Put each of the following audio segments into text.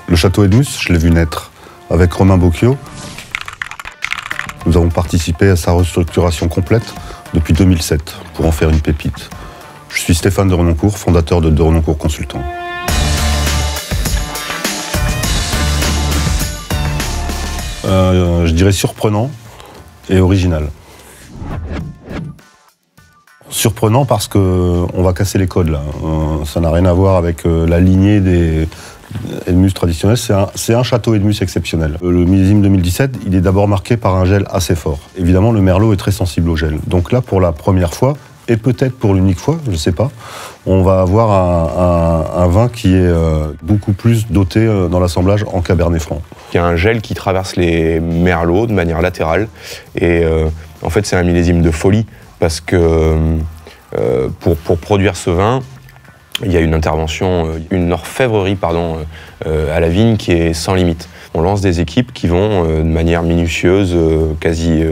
Le château Edmus, je l'ai vu naître avec Romain Bocchio. Nous avons participé à sa restructuration complète depuis 2007 pour en faire une pépite. Je suis Stéphane de Renoncourt, fondateur de Renoncourt Consultants. Je dirais surprenant et original. Surprenant parce qu'on va casser les codes là. Ça n'a rien à voir avec la lignée des Edmus traditionnels. C'est un château Edmus exceptionnel. Le millésime 2017, il est d'abord marqué par un gel assez fort. Évidemment, le merlot est très sensible au gel. Donc là, pour la première fois, et peut-être pour l'unique fois, je ne sais pas, on va avoir un vin qui est beaucoup plus doté dans l'assemblage en Cabernet Franc. Il y a un gel qui traverse les merlots de manière latérale. Et en fait, c'est un millésime de folie. Parce que pour produire ce vin, il y a une intervention, une orfèvrerie à la vigne qui est sans limite. On lance des équipes qui vont de manière minutieuse, quasi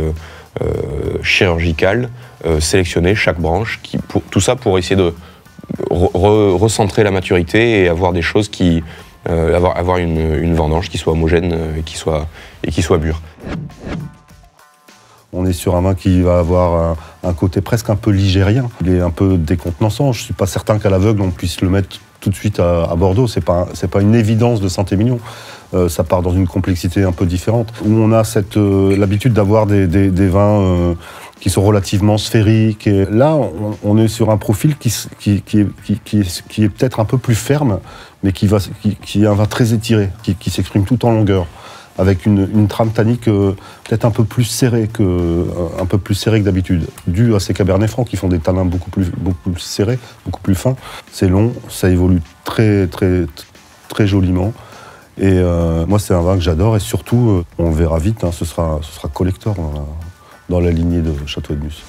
chirurgicale, sélectionner chaque branche. Tout ça pour essayer de recentrer la maturité et avoir des choses qui... avoir une vendange qui soit homogène et qui soit mûre. On est sur un vin qui va avoir un côté presque un peu ligérien. Il est un peu décontenançant. Je ne suis pas certain qu'à l'aveugle, on puisse le mettre tout de suite à Bordeaux. Ce n'est pas une évidence de Saint-Émilion. Ça part dans une complexité un peu différente. Où on a l'habitude d'avoir des vins qui sont relativement sphériques. Et là, on est sur un profil qui est peut-être un peu plus ferme, mais qui est un vin très étiré, qui s'exprime tout en longueur, avec une trame tannique peut-être un peu plus serrée que d'habitude, dû à ces Cabernets Francs qui font des tanins beaucoup plus serrés, beaucoup plus fins. C'est long, ça évolue très joliment. Et moi, c'est un vin que j'adore et surtout, on le verra vite, hein, ce sera collector dans la lignée de Château Edmus.